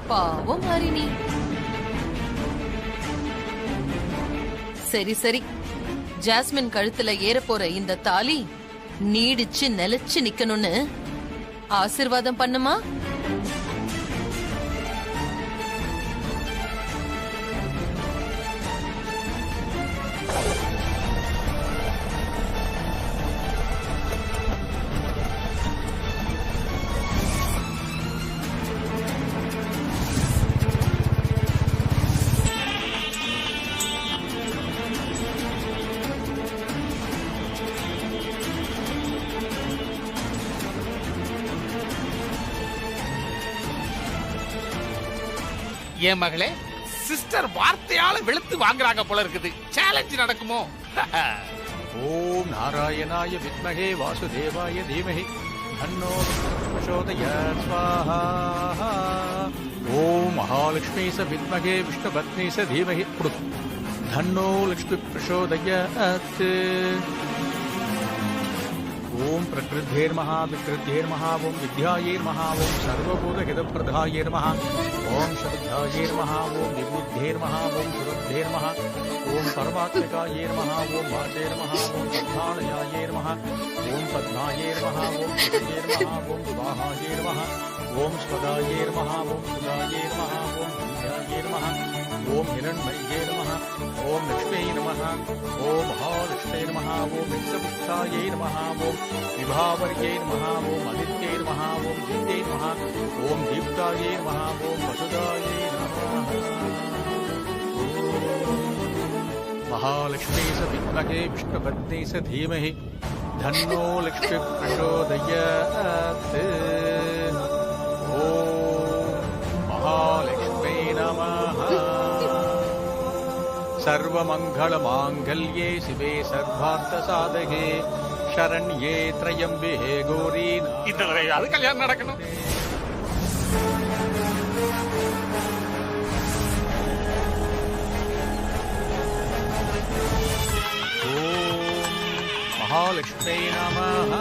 பாவம் ஹரிணி. சரி சரி, ஜாஸ்மின் கழுத்துல ஏற போற இந்த தாலி நீடிச்சு நிலைச்சு நிக்கணும்னு ஆசீர்வாதம் பண்ணுமா? என் மகளே, சிஸ்டர் வார்த்தையால வெளுத்து வாங்குறாங்க போல இருக்குது. சேலஞ்ச் நடக்குமோ? ஓம் நாராயணாய வித்மஹே வாசுதேவாய தீமஹி தன்னோ பிரசோதயாத் ஸ்வாஹா. ஓம் மகாலட்சுமி ச வித்மஹே விஷ்ணுபத்னி ச தீமஹி தன்னோ லக்ஷ்மி பிரசோதயாத். ஓம் பிரகிருத்தேர்மஹா விக்ருத்தேர்மஹா ஓம் வித்யாயேர்மஹா ஓம் சர்வபூதஹிதப்பிரதாயேர்மஹா ஓம் சத்யாயேர்மஹா ஓம் விபுத்தேர்மஹா ஓம் சுரத்தேர்மஹா ஓம் பரமாத்மிகாயேர்மஹா ஓம் வாச்சேர்மஹா ஓம் பத்மாலயாயேர்மஹா ஓம் பத்மாயேர்மஹா ஓம் சுதேர்மஹா ஓம் ஸ்வாஹாயேர்மஹா ஓம் ஸ்வதாயேர்மஹா ஓம் சுதாயேர்மஹா ஓம் வித்யாயேர்மஹா ஓம் ஹிரண்மயேர்மஹா ஓம் லக்ஷ்மீ நமஹ ஓம் மகாலக்ஷ்மீ நமஹ ஓம் விக்ஷபுஷ்டாயை நமஹ ஓம் விபாவர்யை நமஹ ஓம் அதித்யை நமஹ ஓம் தித்யை நமஹ ஓம் தீப்தாயை நமஹ ஓம் வசுதாயை நமஹ. महालक्ष्मी स विद्महे विष्णुपत्नी स धीमहि धन्नो लक्ष्मी प्रचोदयात्. ओम महालक्ष्मी नमः. सर्वमङ्गलमाङ्गल्ये शिवे सर्वार्थसाधके शरण्ये त्र्यम्बिके गौरी. இந்த தடவையாவது கல்யாணம் நடக்கணும். மகாலட்சுமி நமஹ.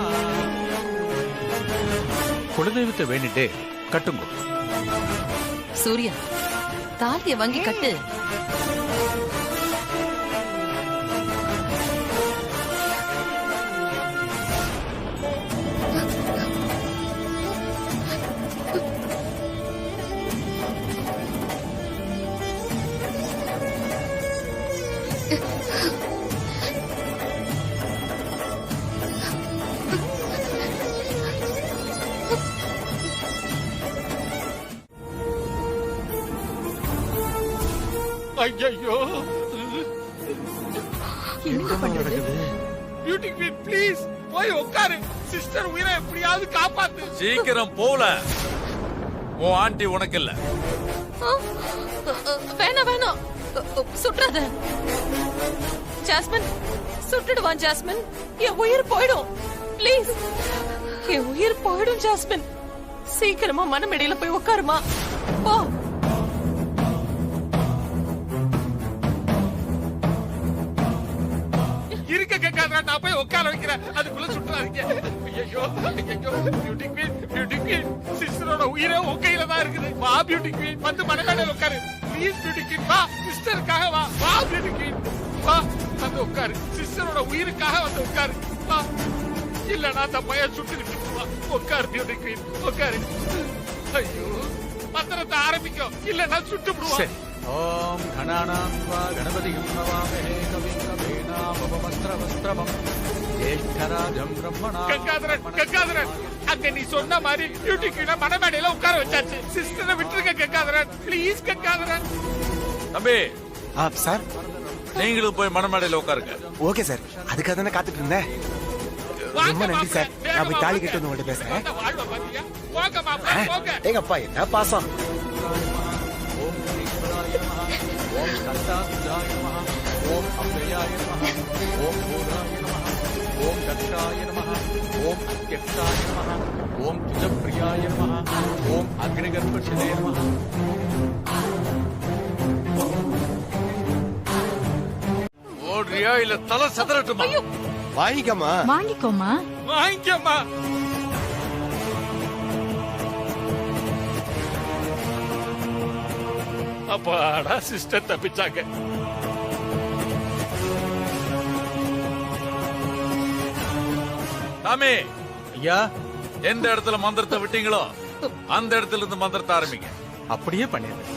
குலதெய்வத்தை வேண்டிட்டு கட்டுங்க. சூர்யா, தாலிய வாங்கி கட்டு. ஐயோ, பியூட்டி குவீன் ப்ளீஸ் போய் உட்காரு. சிஸ்டர் உயிரை எப்படியாவது காப்பாத்து. சீக்கிரம் போல. உன் ஆண்டி உனக்கு இல்ல. வேணாம் வேணாம், சுற்றாத. ஜாஸ்மின் சுட்டுடுவான். ஜாஸ்மின், என் உயிர் போயிடும். ப்ளீஸ், என் உயிர் போயிடும். ஜாஸ்மின், சீக்கிரமா மனமேடையில போய் உட்காருமா. போ. இருக்க கேட்காத, நான் போய் உட்கார வைக்கிறேன். அதுக்குள்ள சுற்றாதீங்க. ஐயோ ஐயோ, பியூட்டி குவீன், பியூட்டி குவீன், சிஸ்டரோட உயிரே உன் கையில தான் இருக்குது. வா பியூட்டி குவீன், வந்து மனமேடையில உட்காரு. ப்ளீஸ் பியூட்டி குவீன், வா. சிஸ்டருக்காக வா. வா பியூட்டி குவீன், வா. வந்து உட்காரு. சிஸ்டரோட உயிருக்காக வந்து உட்காரு. வா. இல்லனா அந்த பையன் சுட்டுக்கிட்டு உட்காரு. பியூட்டி குவீன் உட்காரு. ஐயோ, மந்திரத்தை ஆரம்பிக்கும். இல்லனா சுட்டு விடுவான். ஓம் கணானாம் வா கணபதியும் நமாமஹே கவிம் கவேனாமவஸ்திரவஸ்திரமம் ஜேஷ்டராஜம் பிரம்மணாம். கங்காதரன், அங்க நீ சொன்ன மாதிரி பியூட்டி குவீனை மனமேடையில உட்கார வச்சாச்சு. சிஸ்டரை விட்டுருக்க கங்காதரன், ப்ளீஸ் கங்காதரன். தம்பி சார், நீங்களும் போய் மணமேடையில உட்காருங்க. ஓகே சார், அதுக்காக தானே காத்துட்டு இருந்தேன். ரொம்ப நன்றி சார். நான் போய் தாலி கட்டு வந்து உங்கள்கிட்ட பேசுறேன். எங்க அப்பா என்ன பாசம். ஓம் ஈஸ்வராய நமஹ ஓம் கர்த்தாத்யாய நமஹ ஓம் அவ்யயாய நமஹ ஓம் பூதாய நமஹ ஓம் தக்ஷாய நமஹ ஓம் அத்யக்ஷாய நமஹ ஓம் துஜப்ரியாய நமஹ ஓம் அக்னிகர்பஷிதே நமஹ. ஓடுறியா இல்ல தலை சதறட்டுமா? வாங்கிக்கமா. வாங்கிக்கோமா. வாங்கிக்கம்மா. அப்பாடா சிஸ்டர் தப்பிச்சாங்க. சாமி, ஐயா எந்த இடத்துல மந்திரத்தை விட்டீங்களோ அந்த இடத்துல இருந்து மந்திரத்தை ஆரம்பிங்க. அப்படியே பண்ணிடுறேன்.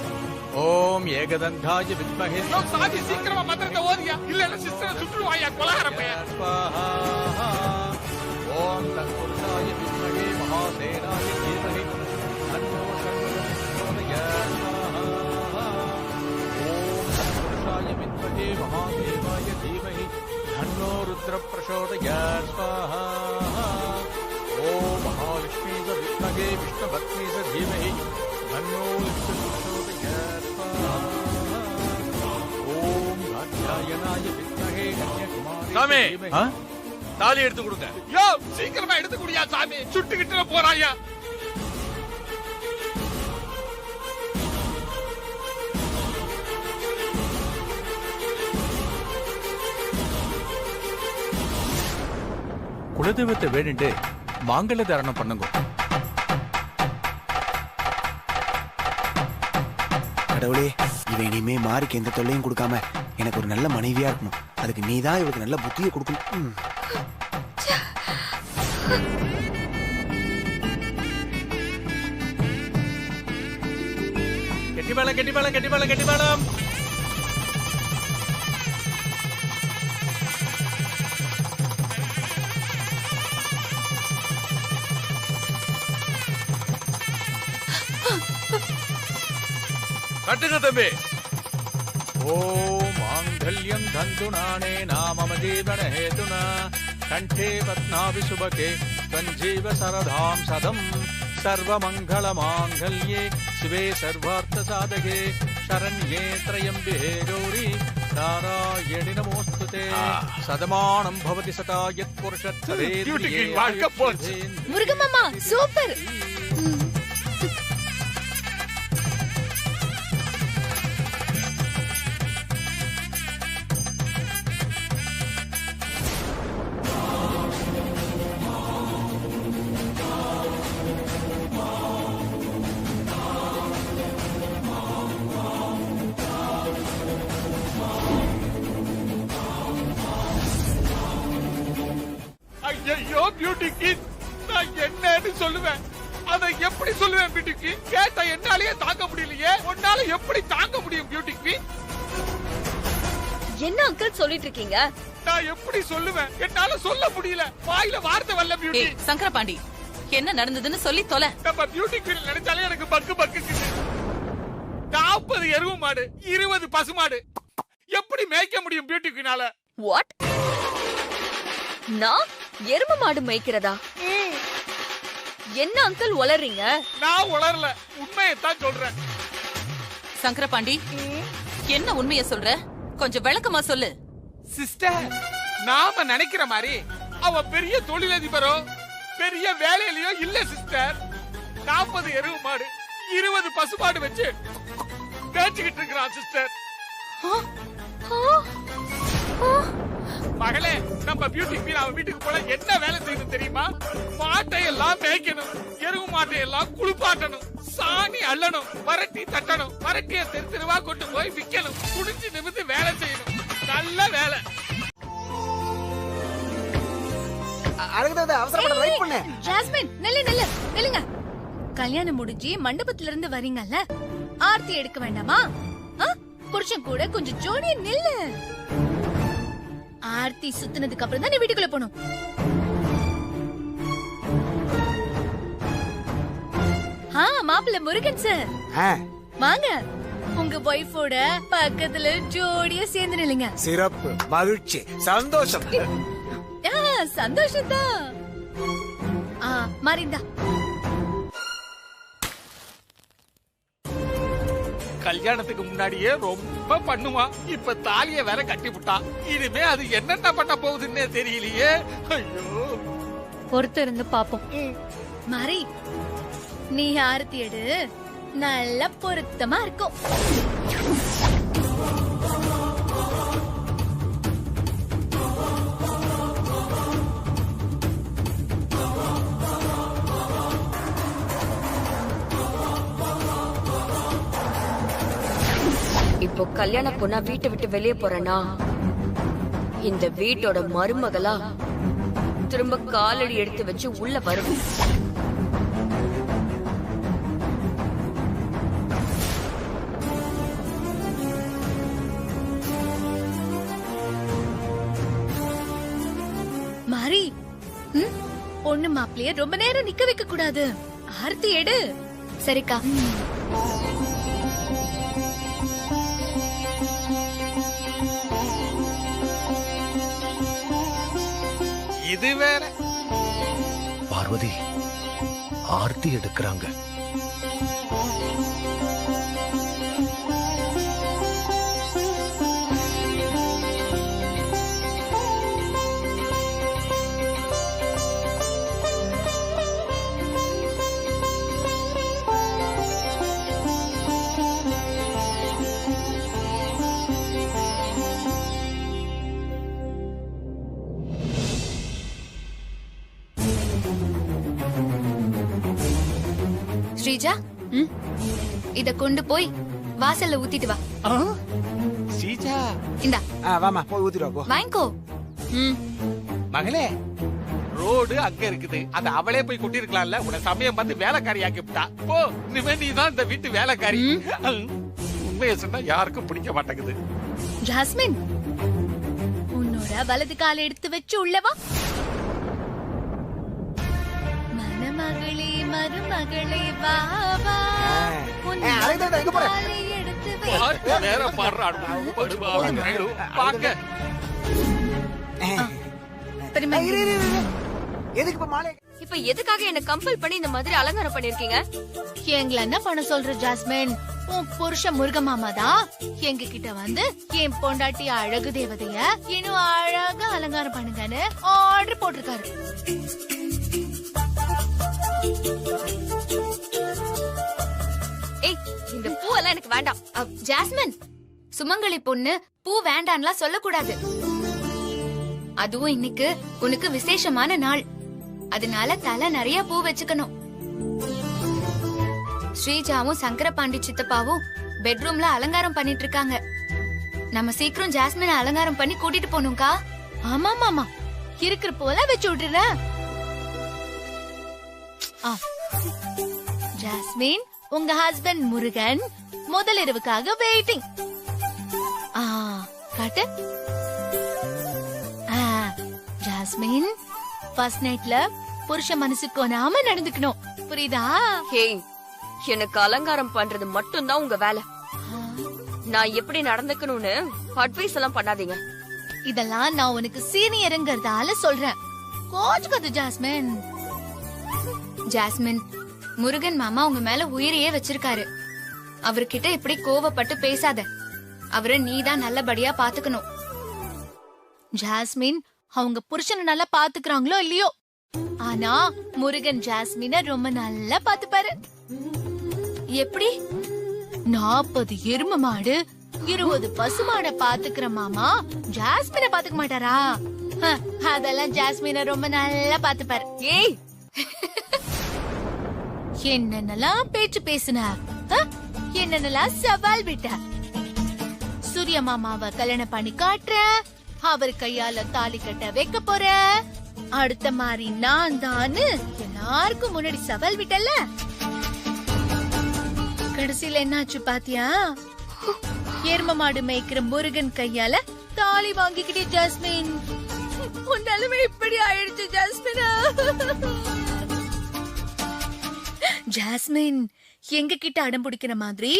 ஓம் ஏகதந்தாய வித்மஹே யோ, சாமி சீக்கிரமா மந்திரத்தை ஓதியா, இல்லன்னா சிஸ்டரை சுட்டுருவாயா கொலகார பையன். ஸ்வாஹா. ஓம் தத்புருஷாய வித்மஹே மகாசேனாய தீமஹி தன்னோ பிரச்சோதயாத். ஸ்வாஹா. ஓம் தத்புருஷாய வித்மஹே மகாதேவாய தீமஹி தன்னோ ருத்ர பிரச்சோதயாத். ஸ்வாஹா. ஓம் மகாலக்ஷ்மீ வித்மஹே விஷ்ணுபத்னீ தீமஹி தன்னோ லக்ஷ்மீ பிரச்சோதயாத். ஸ்வாஹா. ஓம் காத்யாயனாய வித்மஹே கன்யாகுமாரி சாமி. தீமஹி. ஆ? தாலி எடுத்து கொடுங்க. யோ, சீக்கிரமா எடுத்து குடியா சாமி, சுட்டுக்கிட்டு போறாயா. குலதெய்வத்தை வேண்டிட்டு மாங்கல்ய தாரணம் பண்ணுங்க. கடவுளே, இவன் இனிமே மாறிக்கு எந்த தொல்லையும் கொடுக்காம எனக்கு ஒரு நல்ல மனைவியா இருக்கணும். அதுக்கு நீதான் இவளுக்கு நல்ல புத்தியை கொடுக்கணும். கெட்டிபாலம் கெட்டிபாலம் கெட்டிபாலம் கெட்டிபாலம். கட்டுங்க தம்பி. ஓம் மாங்கல்யம் தந்துநானே நாமம ஜீவன ஹேதுனா கண்டே பத்னாபி சுபகே சஞ்சீவ சரதாம் சதம் சர்வமங்கள மாங்கல்யே சிவே சர்வார்த்த சாதகே சரண்யே த்ரயம்பிகே கௌரி நாராயணி நமோஸ்துதே. சதமானம் பவதி சதா யத் புருஷத் டியூட்டிக்கு வாழ்க்கை போச்சு. முருகமாமா சூப்பர். ஐயோ பியூட்டிக்கு நான் என்னன்னு சொல்லுவேன், அதை எப்படி சொல்லுவேன்? பியூட்டிக்கு கேட்ட என்னாலேயே தாங்க முடியலையே, உன்னால எப்படி தாங்க முடியும் பியூட்டிக்கு? என்ன அங்கிள் சொல்லிட்டு இருக்கீங்க? நான் எப்படி சொல்லுவேன்? என்னால சொல்ல முடியல, வாயில வார்த்தை வரல பியூட்டி. ஏய் சங்கரபாண்டி, என்ன நடந்ததுன்னு சொல்லி தொலை. நம்ம பியூட்டி குயின் நினைச்சாலே எனக்கு பக்கு பக்குக்குது. 40 எருவு மாடு, 20 பசு மாடு எப்படி மேய்க்க முடியும் பியூட்டி குயினால? வாட்? நான் எருமை மாடு மேய்க்கிறதா? என்ன அங்கிள் உளறீங்க? நான் உளரல, உண்மையைத்தான் சொல்றேன். சங்கரபாண்டி, என்ன உண்மைய சொல்ற? கொஞ்சம் விளக்கமா சொல்லு. சிஸ்டர், நாம நினைக்கிற மாதிரி அவ பெரிய தொழிலதிபரோ பெரிய வேலையிலயோ இல்ல சிஸ்டர். 40 எருவு மாடு, 20 பசுமாடு வச்சு பேச்சுக்கிட்டு இருக்கிறான் சிஸ்டர். மகளே, நம்ம பியூட்டி குயின் அவன் வீட்டுக்கு போல என்ன வேலை செய்யணும் தெரியுமா? மாட்டை எல்லாம் மேய்க்கணும், எருவு மாட்டை எல்லாம் குளிப்பாட்டணும், சாணி அள்ளணும், வரட்டி தட்டணும், வரட்டிய தெருவா கொண்டு போய் விக்கணும், குடிஞ்சு நிமிந்து வேலை செய்யணும். நல்ல வேலை. அவசரப்பட வெயிட் பண்ணு. ஜாஸ்மின் நில்லுங்க. கல்யாணம் முடிஞ்சு மண்டபத்துல இருந்து வரீங்கல்ல, ஆர்த்தி எடுக்க வேண்டாமா? புருஷன் கூட கொஞ்சம் ஜோடியா நில்லு. ஆர்த்தி சுத்தினதுக்கு அப்புறம் தான் நீ வீட்டுக்குள்ள போகணும். மாப்பிள்ள முருகன் சார் வாங்க, உங்க ஒய்ஃபோட பக்கத்துல ஜோடியா சேர்ந்து நில்லுங்க. சிறப்பு, மகிழ்ச்சி, சந்தோஷம். சந்தோஷம் தான். மாறிந்தா கல்யாணத்துக்கு முன்னாடியே ரொம்ப பண்ணுவான், இப்ப தாலிய வேற கட்டி விட்டான். இனிமே அது என்னென்ன பண்ண போகுதுன்னே தெரியலையே. ஐயோ, பொறுத்து இருந்து பாப்போம். மாறி, நீ ஆரத்தி எடு, நல்ல பொருத்தமா இருக்கும். இப்போ கல்யாண பொண்ணா வீட்டை விட்டு வெளியே போறேன்னா இந்த வீட்டோட மருமகளா திரும்ப காலடி எடுத்து வச்சு உள்ள வருவேன். மாறி பொண்ணு மாப்பிளைய ரொம்ப நேரம் நிக்க வைக்க கூடாது. ஆர்த்தி எடு. சரிக்கா. இது வேற. பார்வதி ஆர்த்தி எடுக்கிறாங்க. ஸ்ரீஜா, இத கொண்டு போய் வாசல்ல ஊத்திட்டு வா. ஸ்ரீஜா, இந்தா வாமா போய் ஊத்திட்டு வா போ. வாங்கிக்கோ. மகளே, ரோடு அங்க இருக்குது. அத அவளே போய் கொட்டி இருக்கலாம்ல. உன சமயம் பார்த்து வேலைக்காரி ஆக்கிவிட்டா. போ, இனிமே நீதான் இந்த வீட்டு வேலைக்காரி. உண்மையை சொன்னா யாருக்கும் பிடிக்க மாட்டேங்குது. ஜாஸ்மின், உன்னோட வலது காலை எடுத்து வச்சு உள்ளவா. மணமகளே மருமகளே வா வா, காலை எடுத்து பாட்டு வேற பாடுறாடு. பாக்க எதுக்கு இப்ப மாலை? இப்ப எதுக்காக என்ன கம்பல் பண்ணி இந்த மாதிரி அலங்காரம் பண்ணிருக்கீங்க? எங்களை என்ன பண்ண சொல்ற ஜாஸ்மின்? உன் புருஷ முருக மாமா தான் எங்க கிட்ட வந்து என் பொண்டாட்டி அழகு தேவதைய இன்னும் அழகா அலங்காரம் பண்ணுங்கன்னு ஆர்டர் போட்டிருக்காரு. ஏய், இந்த பூவெல்லாம் எனக்கு வேண்டாம். ஜாஸ்மின், சுமங்கலி பொண்ணு பூ வேண்டான்லாம் சொல்லக்கூடாது. அதுவும் இன்னைக்கு உனக்கு விசேஷமான நாள், அதனால தலை நிறைய பூ வச்சுக்கணும். ஸ்ரீஜாவும் சங்கரபாண்டி சித்தப்பாவும் பெட்ரூம்ல அலங்காரம் பண்ணிட்டு இருக்காங்க. நம்ம சீக்கிரம் ஜாஸ்மின் அலங்காரம் பண்ணி கூட்டிட்டு போகணும்க்கா. ஆமா மாமா, இருக்கிற போல வச்சு விட்டுற. ஜாஸ்மின், உங்க ஹஸ்பண்ட் முருகன் முதல் இரவுக்காக வெயிட்டிங். காட்டு. ஜாஸ்மின், ஃபர்ஸ்ட் நைட்ல புருஷ மனசுக்கு நாம நடந்துக்கணும், புரியுதா? ஹேய், எனக்கு அலங்காரம் பண்றது மட்டும்தான் உங்க வேலை. நான் எப்படி நடந்துக்கணும்னு அட்வைஸ் எல்லாம் பண்ணாதீங்க. இதெல்லாம் நான் உனக்கு சீனியருங்கிறதால சொல்றேன், கோச்சுக்காத ஜாஸ்மின். ஜாஸ்மின், முருகன் மாமா உங்க மேல உயிரையே வச்சிருக்காரு. அவர்கிட்ட இப்படி கோவப்பட்டு பேசாத. அவரை நீதான் நல்லபடியா பாத்துக்கணும். ஜாஸ்மின், அவங்க புருஷனை நல்லா பாத்துக்கிறாங்களோ இல்லையோ, ஆனா முருகன் ஜாஸ்மினை ரொம்ப நல்லா பாத்துப்பாரு. எப்படி? 40 எரும மாடு 20 பசு மாட பாத்துக்கிற மாமா ஜாஸ்மினை பாத்துக்க மாட்டாரா? அதெல்லாம் ஜாஸ்மினை ரொம்ப நல்லா பாத்துப்பாரு. ஏய், என்னென்னலாம் பேச்சு பேசுன, என்னென்னலாம் சவால் விட்ட. சூரிய மாமாவை கல்யாணம் பண்ணி காட்டுற, அவர் கையால தாலி கட்ட வைக்க போற, அடுத்த மாதிரி நான் தான் எல்லாருக்கும் முன்னாடி சவால் விட்டல. கடைசியில என்னாச்சு பாத்தியா? எரும மாடு மேய்க்கிற முருகன் கையால தாலி வாங்கிக்கிட்டே ஜாஸ்மின். உன் நிலைமை இப்படி ஆயிடுச்சு ஜாஸ்மினா. ஜாஸ்மின், எங்க கிட்ட அடம் பிடிக்கிற மாதிரி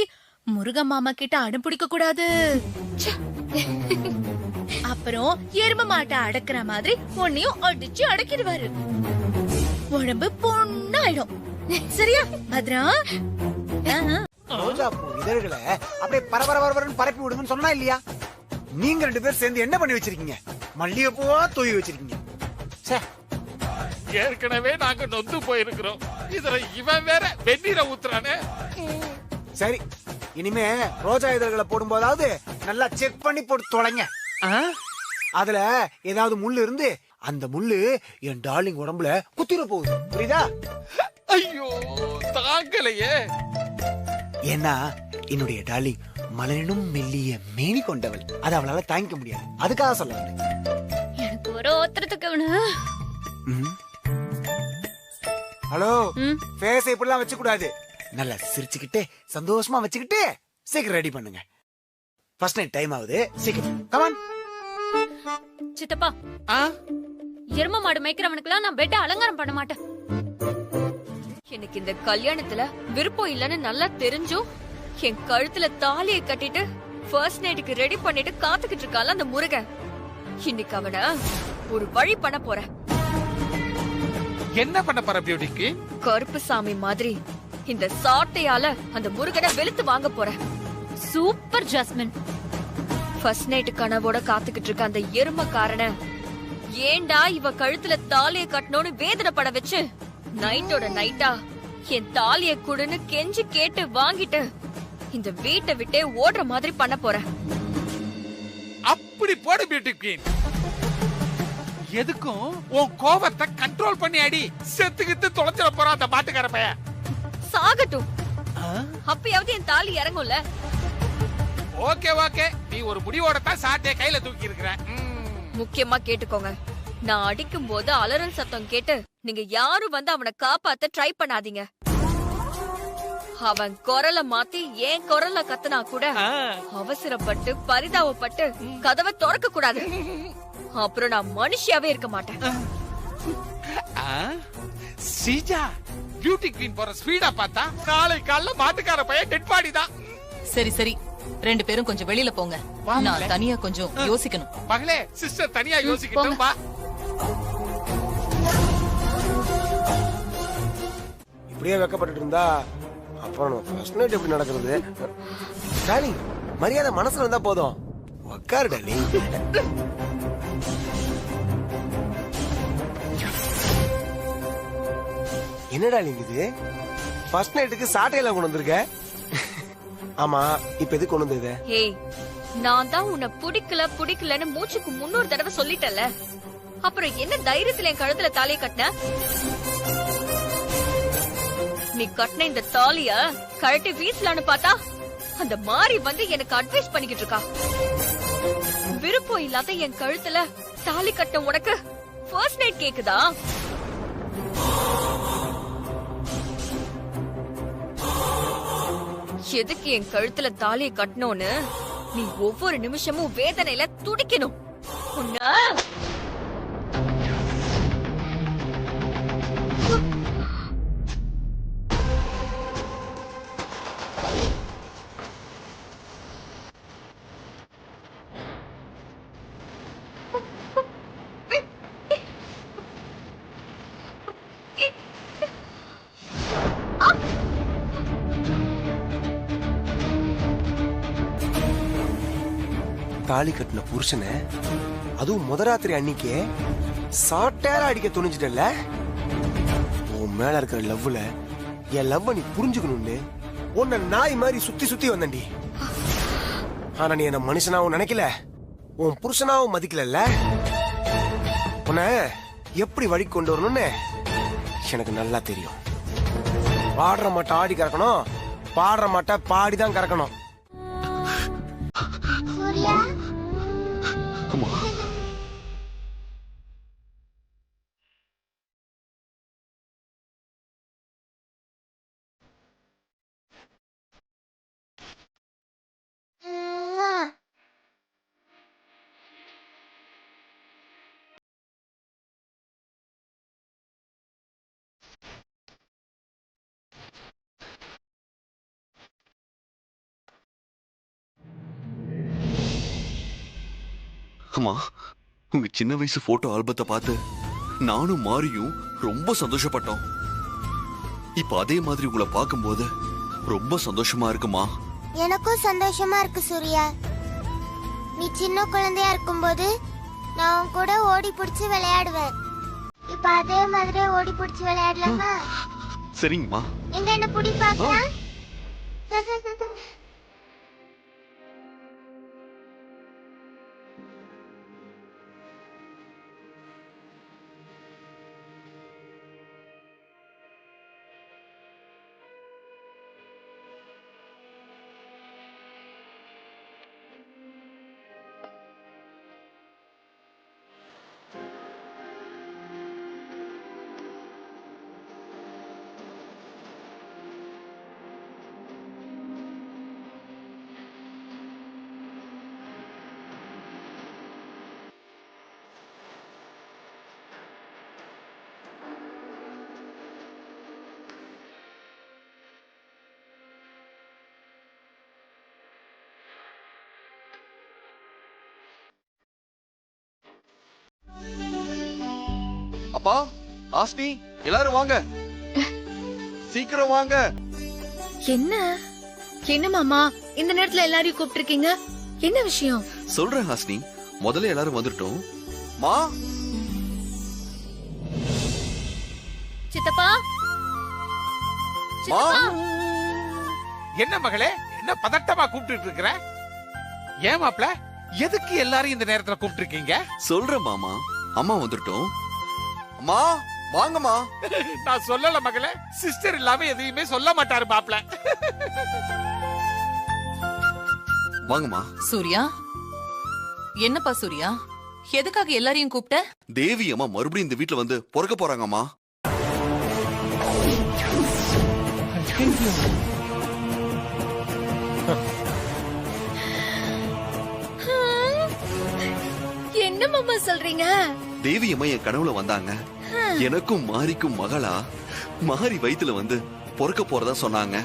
முருக மாமா கிட்ட அடம் பிடிக்க கூடாது. அப்புறம் எரும மாட்டை அடக்குற மாதிரி உன்னையும் அடிச்சு அடக்கிடுவாரு. உடம்பு பொண்ணாயிடும். சரியா பத்ரா? ரோஜா பூ இதழ்களை அப்படியே பரபரன்னு பரப்பி விடுங்கன்னு சொன்னா இல்லையா? நீங்க 2 பேர் சேர்ந்து என்ன பண்ணி வச்சிருக்கீங்க? மல்லிகை பூவா தூவி வச்சிருக்கீங்க. ஏற்கனவே நாங்க நொந்து போயிருக்கிறோம். இதுல இவன் வேற வெந்நீரை ஊத்துறானே. சரி, இனிமே ரோஜா இதழ்களை போடும்போதாவது நல்லா செக் பண்ணி போட்டு தொலைங்க. அதுல ஏதாவது முள்ளு இருந்து அந்த முள்ளு என் டார்லிங் உடம்புல குத்திர போகுது, புரியுதா? ஐயோ, தாங்கலையே. ஏன்னா என்னுடைய டார்லிங் மலரினும் மெல்லிய மேனி கொண்டவள். அது அவளால தாங்கிக்க முடியாது, அதுக்காக சொல்ல வந்தேன். எனக்கு ஒரு ஓத்திரத்துக்கு ஹலோ, ஃபேஸ் இப்படிலாம் வச்சு கூடாது. நல்லா சிரிச்சுக்கிட்டு சந்தோஷமா வச்சுக்கிட்டு சீக்கிரம் ரெடி பண்ணுங்க. ஃபர்ஸ்ட் நைட் டைம் ஆகுது, சீக்கிரம் கமான். சித்தப்பா, எரும மாடு மேய்க்கிறவனுக்குலாம் நான் பெட்ட அலங்காரம் பண்ண மாட்டேன். எனக்கு இந்த கல்யாணத்துல விருப்பம் இல்லன்னு நல்லா தெரிஞ்சும் என் கழுத்துல தாலியை கட்டிட்டு ஃபர்ஸ்ட் நைட்டுக்கு ரெடி பண்ணிட்டு காத்துக்கிட்டு இருக்கால அந்த முருகன். இன்னைக்கு அவன ஒரு வழி பண்ண போறேன். என்ன பண்ண போற பியூட்டி குயின்? கருப்பு சாமி மாதிரி இந்த சாட்டையால அந்த முருகனை வெளுத்து வாங்க போறேன். Super jasmine. ஃபர்ஸ்ட் நைட்டு கனவோட காத்துக்கிட்டு இருக்க அந்த எருமக்காரன ஏண்டா இவ கழுத்துல தாலியை கட்டணும்னு வேதனைப்பட வச்சு நைட்டோட நைட்டா என் தாலியை குடுன்னு கெஞ்சி கேட்டு வாங்கிட்டு இந்த வீட்டை விட்டே ஓடுற மாதிரி பண்ண போறேன். அப்படி போடு பியூட்டி குயின். எதுக்கும் உன் கோபத்தை கண்ட்ரோல் பண்ணி அடி. செத்துக்கிட்டு தொலைச்சிட போறான் அந்த பாட்டுக்கார பையன். சாகட்டும், அப்பயாவது என் தாலி இறங்கும்ல. ஓகே ஓகே, நீ ஒரு முடிவோட தான் சாட்டை கையில தூக்கி இருக்கிற. முக்கியமா கேட்டுக்கோங்க, நான் அடிக்கும் போது அலறல் சத்தம் கேட்டு நீங்க யாரும் வந்து அவனை காப்பாத்த ட்ரை பண்ணாதீங்க. அவன் குரலை மாத்தி என் குரல்ல கத்துனா கூட அவசரப்பட்டு பரிதாபப்பட்டு கதவை திறக்க கூடாது. அப்புறம் நான் மனுஷியாவே இருக்க மாட்டேன். சீஜா, பியூட்டி குயின் போற ஸ்பீடா பார்த்தா நாளை காலைல மாட்டுக்கார பையன் டெட் பாடி தான். சரி சரி, 2 பேரும் கொஞ்சம் வெளியில போங்க. நான் தனியா கொஞ்சம் யோசிக்கணும். பகலே சிஸ்டர் தனியா யோசிக்கட்டும். வா. இப்படியே வெக்கப்பட்டு இருந்தா அப்புறம் ஃபர்ஸ்ட் நைட் எப்படி நடக்கிறது? டார்லிங், மரியாதை மனசுல இருந்தா போதும். உட்காரு டார்லிங். என்ன டார்லிங் இது? ஃபர்ஸ்ட் நைட்டுக்கு சாட்டையெல்லாம் கொண்டு வந்திருக்க. ஆமா, இப்ப எதுக்கு கொண்டு வந்தது? ஏய், நான் தான் உன்னை பிடிக்கலன்னு மூச்சுக்கு 300 தடவை சொல்லிட்டல. அப்புறம் என்ன தைரியத்துல என் கழுத்துல தாலியை கட்டின? நீ கட்டின இந்த தாலிய கழட்டி வீசலான்னு பார்த்தா அந்த மாறி வந்து எனக்கு அட்வைஸ் பண்ணிக்கிட்டு இருக்கா. விருப்பம் இல்லாத என் கழுத்துல தாலி கட்ட உனக்கு ஃபர்ஸ்ட் நைட் கேக்குதா? எதுக்கு என் கழுத்துல தாலியை கட்டணும்னு நீ ஒவ்வொரு நிமிஷமும் வேதனையில துடிக்கணும். உன்ன தாலி கட்டின புருஷனை அதுவும் முதராத்திரி அன்னைக்கே சாட்டேர அடிக்க துணிஞ்சிட்டல. உன் மேல இருக்கிற லவ்ல என் லவ்வ நீ புரிஞ்சுக்கணும்னு உன்னை நாய் மாதிரி சுத்தி சுத்தி வந்தண்டி. ஆனா நீ என்ன மனுஷனாவும் நினைக்கல, உன் புருஷனாவும் மதிக்கல. உன்னை எப்படி வழி கொண்டு வரணும்னு எனக்கு நல்லா தெரியும். பாடுற மாட்ட ஆடி கறக்கணும், பாடுற மாட்ட பாடிதான் கறக்கணும். அம்மா, உங்க சின்ன வயசு போட்டோ ஆல்பத்தை பார்த்து நானும் மாரியும் ரொம்ப சந்தோஷப்பட்டோம். இப்ப அதே மாதிரி உங்களை பார்க்கும்போது ரொம்ப சந்தோஷமா இருக்குமா? எனக்கும் சந்தோஷமா இருக்கு சூர்யா. நீ சின்ன குழந்தையா இருக்கும்போது நான் உன் கூட ஓடி பிடிச்சு விளையாடுவேன். இப்ப அதே மாதிரி ஓடி பிடிச்சு விளையாடலாமா? சரிங்கம்மா. எங்க என்ன புடி பார்க்கலாம்? அப்பா, ஆஸ்னி, எல்லாரும் வாங்க, சீக்கிரம் வாங்க. என்ன என்ன மாமா இந்த நேரத்துல எல்லாரையும் கூப்பிட்டிருக்கீங்க? என்ன விஷயம்? சொல்றேன் ஹாஸ்னி, முதல்ல எல்லாரும் வந்துட்டோம். மா, சித்தப்பா மா, என்ன மகளே, என்ன பதட்டமா கூப்பிட்டு இருக்கிற? ஏன் மாப்ள, எதுக்கு எல்லாரும் இந்த நேரத்துல கூப்பிட்டு இருக்கீங்க? சொல்றேன் மாமா, அம்மா வந்துட்டோம். அம்மா, வாங்கம்மா. நான் சொல்லல மகளே, சிஸ்டர் இல்லாம எதையுமே சொல்ல மாட்டாரு மாப்ள. வாங்கம்மா. சூர்யா, என்னப்பா சூர்யா, எதுக்காக எல்லாரையும் கூப்பிட்ட? தேவி அம்மா மறுபடியும் இந்த வீட்ல வந்து பிறக்க போறாங்கம்மா. என்ன மாமா சொல்றீங்க? தேவி அம்மா என் கனவுல வந்தாங்க. எனக்கும் மாரிக்கும் மகளா மாரி வயித்துல வந்து பிறக்க போறதா சொன்னாங்க.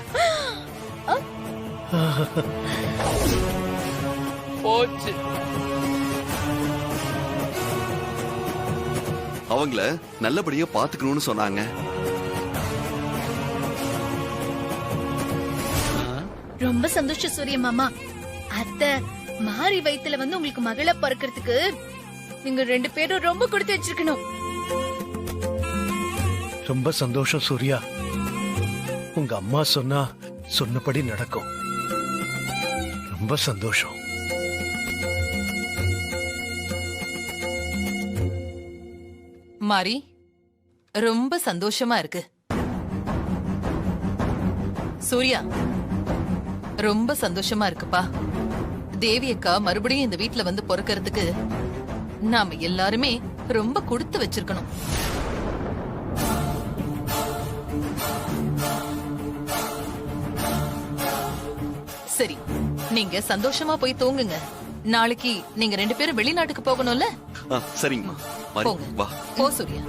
போச்சு. அவங்கள நல்லபடியா பாத்துக்கணும்னு சொன்னாங்க. ரொம்ப சந்தோஷம் சூரிய மாமா. அத்தை மாறி வயித்துல வந்து உங்களுக்கு மகள பிறக்கிறதுக்கு நீங்க 2 பேரும் ரொம்ப கொடுத்து வச்சிருக்கணும். ரொம்ப சந்தோஷம் சூர்யா. உங்க அம்மா சொன்னபடி நடக்கும். ரொம்ப சந்தோஷம். மாரி, ரொம்ப சந்தோஷமா இருக்கு. சூர்யா, ரொம்ப சந்தோஷமா இருக்குப்பா. தேவி அக்கா மறுபடியும் இந்த வீட்ல வந்து பிறக்கிறதுக்கு நாம எல்லாருமே ரொம்ப கொடுத்து வச்சிருக்கணும். சரி, நீங்க சந்தோஷமா போய் தூங்குங்க. நாளைக்கு நீங்க 2 பேரும் வெளிநாட்டுக்கு போகணும்ல? சரிங்கம்மா. மாரி, போங்க. வா. போ சூர்யா.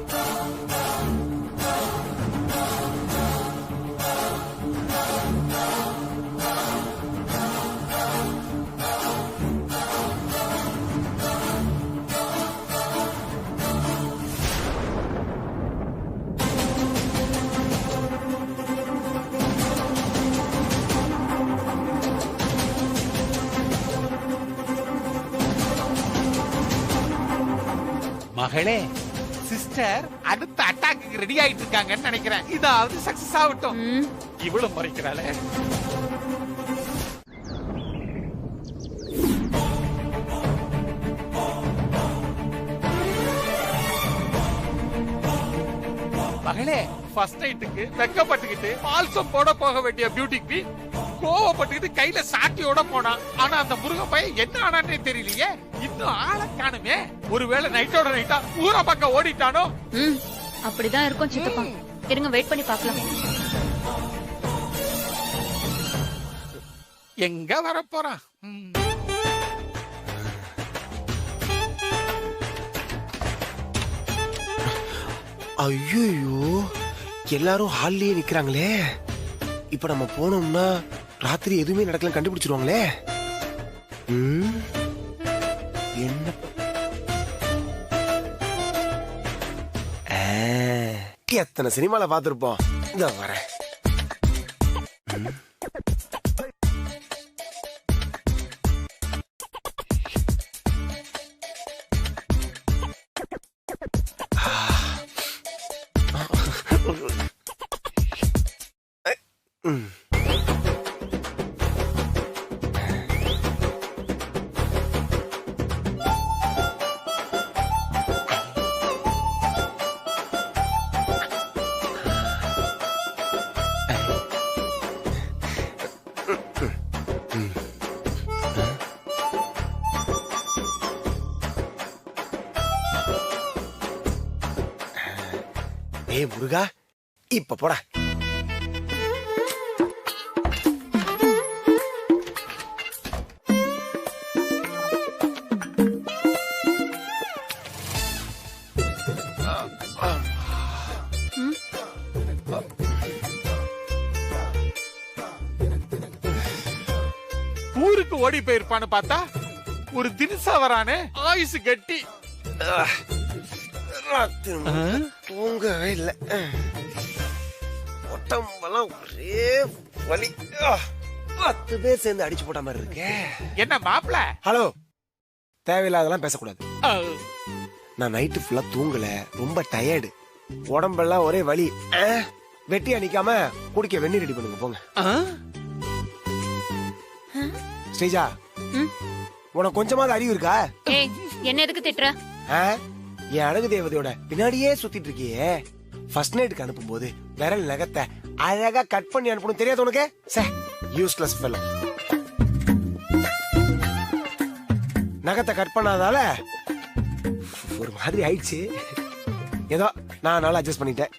மகளே, சிஸ்டர் அடுத்த அட்டாக்கு ரெடி ஆயிட்டு இருக்காங்கன்னு நினைக்கிறேன். இதாவது சக்சஸ் ஆகட்டும். இவ்வளவு மறைக்கிறாளே. மகளே, ஃபர்ஸ்ட் நைட்டுக்கு வெக்கப்பட்டுக்கிட்டு பால்சம் போட போக வேண்டிய பியூட்டி குவீன் கோவப்பட்டுக்கிட்டு கையில சாட்டியோட போனா. ஆனா அந்த முருகன் பையன் என்ன ஆனானே தெரியலையே. இன்னும் ஆளை காணுமே. ஒருவேளை நைட்டோட நைட்டா ஊர பக்கம் ஓடிட்டானோ? அப்படிதான் இருக்கும் சித்தப்பா. இருங்க, வெயிட் பண்ணி பார்க்கலாம். எங்க வர போறான்? ஐயோ, எல்லாரும் ஹால்லயே நிக்கிறாங்களே. இப்ப நம்ம போனோம்னா ராத்திரி எதுவுமே நடக்கல கண்டுபிடிச்சிருவாங்களே. என்ன எத்தனை சினிமால பாத்திருப்போம். இந்த வரேன். ஏய் முருகா, இப்ப போடா. ஊருக்கு ஓடி போயிருப்பான்னு பார்த்தா ஒரு தினுசா வரானே. ஆயுசு கட்டி. தூங்கவே இல்லை. உடம்பெல்லாம் ஒரே வலி. 10 பேர் சேர்ந்து அடிச்சு போட்ட மாதிரி இருக்கே. என்ன மாப்பிள? ஹலோ, தேவையில்லாதெல்லாம் பேசக்கூடாது. நான் நைட்டு ஃபுல்லா தூங்கல, ரொம்ப டயர்டு, உடம்பெல்லாம் ஒரே வலி. வெட்டி அடிக்காம குடிக்க வெந்நீர் ரெடி பண்ணுங்க போங்க. ஸ்ரீஜா, உனக்கு கொஞ்சமாவது அறிவு இருக்கா? ஏய், என்ன எதுக்கு திட்டுற? என் அழகு தேவதையோட பின்னாடியே சுத்திட்டு இருக்கியே. ஃபர்ஸ்ட் நைட்டுக்கு அனுப்பும் போது விரல் நகத்தை அழகா கட் பண்ணி அனுப்பணும் தெரியாது உனக்கு? Useless fellow. நகத்தை கட் பண்ணாதால ஒரு மாதிரி ஆயிடுச்சு. ஏதோ நான் நல்லா அட்ஜஸ்ட் பண்ணிட்டேன்.